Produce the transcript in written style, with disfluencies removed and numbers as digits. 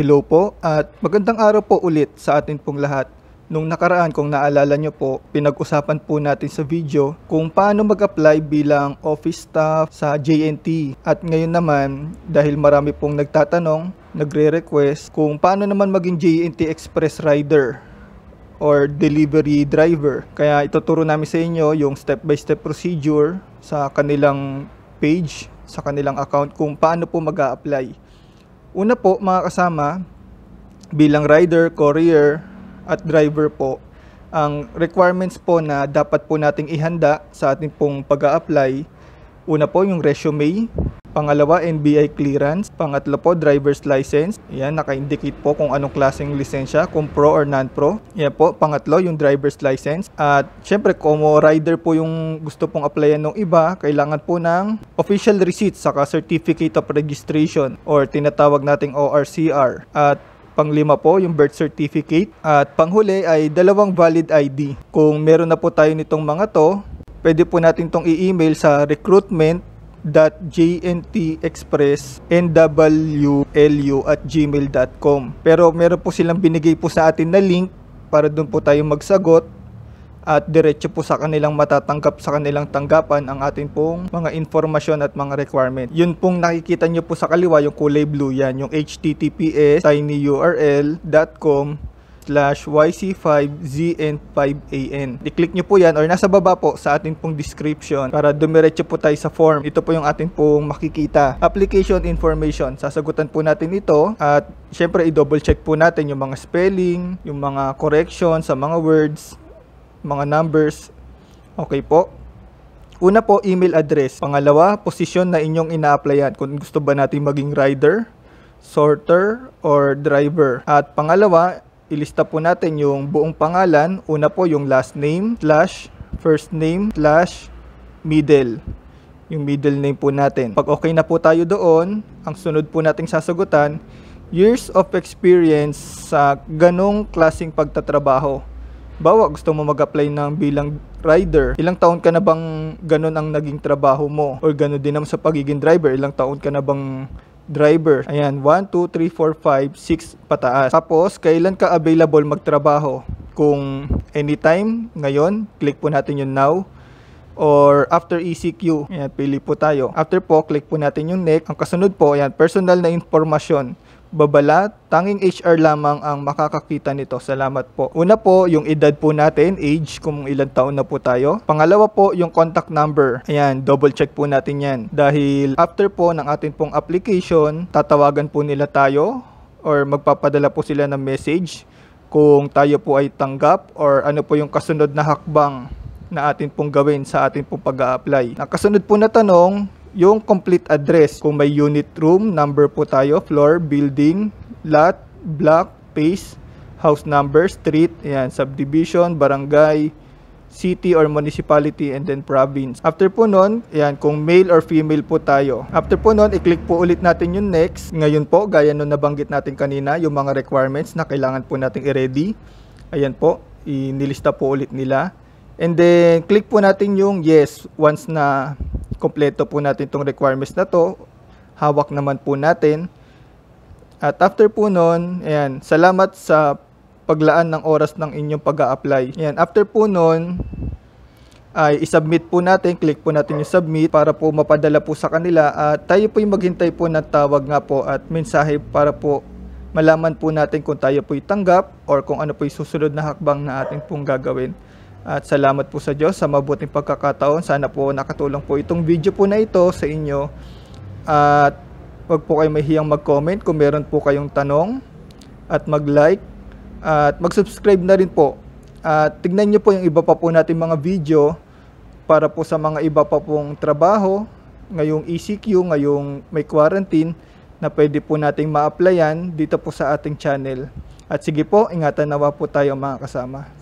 Hello po at magandang araw po ulit sa atin pong lahat. Nung nakaraan, kung naalala nyo po, pinag-usapan po natin sa video kung paano mag-apply bilang office staff sa JNT. At ngayon naman, dahil marami pong nagtatanong, nagre-request kung paano naman maging JNT Express Rider or delivery driver. Kaya ituturo namin sa inyo yung step-by-step procedure sa kanilang page, sa kanilang account, kung paano po mag-a-apply. Una po mga kasama, bilang rider, courier, at driver po, ang requirements po na dapat po nating ihanda sa ating pong pag-a-apply. Una po yung resume, pangalawa NBI clearance, pangatlo po driver's license. Yan, naka-indicate po kung anong klaseng lisensya, kung pro or non-pro. Yan po, pangatlo yung driver's license. At syempre kung rider po yung gusto pong applyan ng iba, kailangan po ng official receipt saka certificate of registration or tinatawag nating ORCR. At panglima po yung birth certificate. At panghuli ay dalawang valid ID. Kung meron na po tayo nitong mga to, pwede po natin itong i-email sa recruitment.jntexpressnwlu@gmail.com. Pero meron po silang binigay po sa atin na link para doon po tayo magsagot at diretso po sa kanilang matatanggap sa kanilang tanggapan ang ating pong mga informasyon at mga requirement. Yun pong nakikita nyo po sa kaliwa, yung kulay blue, yan yung https tinyurl.com/yc5zn5an. I-click nyo po yan or nasa baba po sa ating pong description para dumiretso po tayo sa form. Ito po yung ating pong makikita. Application information. Sasagutan po natin ito at syempre i-double check po natin yung mga spelling, yung mga correction sa mga words, mga numbers. Okay po. Una po, email address. Pangalawa, posisyon na inyong ina-applyan. Kung gusto ba natin maging rider, sorter, or driver. At pangalawa, ilista po natin yung buong pangalan. Una po yung last name, /first name, /middle. Yung middle name po natin. Pag okay na po tayo doon, ang sunod po nating sasagutan, years of experience sa ganong klaseng pagtatrabaho. Bawa gusto mo mag-apply ng bilang rider, ilang taon ka na bang ganun ang naging trabaho mo? Or ganun din naman sa pagiging driver, ilang taon ka na bang driver? Ayan, 1, 2, 3, 4, 5, 6 pataas. Tapos, kailan ka available magtrabaho? Kung anytime, ngayon, click po natin yung now. Or after ECQ, ayan, pili po tayo. After po, click po natin yung next. Ang kasunod po, ayan, personal na informasyon. Babala, tanging HR lamang ang makakakita nito. Salamat po. Una po, yung edad po natin, age, kung ilang taon na po tayo. Pangalawa po, yung contact number. Ayan, double check po natin yan. Dahil after po ng ating pong application, tatawagan po nila tayo or magpapadala po sila ng message kung tayo po ay tanggap or ano po yung kasunod na hakbang na atin pong gawin sa ating pong pag-a-apply. Nakasunod po na tanong, yung complete address. Kung may unit, room, number po tayo, floor, building, lot, block, phase, house number, street, ayan, subdivision, barangay, city or municipality, and then province. After po nun, ayan, kung male or female po tayo. After po nun, i-click po ulit natin yung next. Ngayon po, gaya nung nabanggit natin kanina, yung mga requirements na kailangan po natin i-ready. Ayan po, inilista po ulit nila. And then, click po natin yung yes once na kompleto po natin itong requirements na to. Hawak naman po natin. At after po nun, ayan, salamat sa paglaan ng oras ng inyong pag-a-apply. Ayan, after po nun, ay isubmit po natin. Click po natin yung submit para po mapadala po sa kanila. At tayo po yung maghintay po ng tawag nga po at mensahe para po malaman po natin kung tayo po itanggap or kung ano po yung susunod na hakbang na ating pong gagawin. At salamat po sa Diyos sa mabuting pagkakataon. Sana po nakatulong po itong video po na ito sa inyo. At huwag po kayo mahiyang mag-comment kung meron po kayong tanong. At mag-like. At mag-subscribe na rin po. At tignan nyo po yung iba pa po natin mga video para po sa mga iba pa pong trabaho. Ngayong ECQ, ngayong may quarantine na pwede po nating ma-applyan dito po sa ating channel. At sige po, ingatan nawa po tayo mga kasama.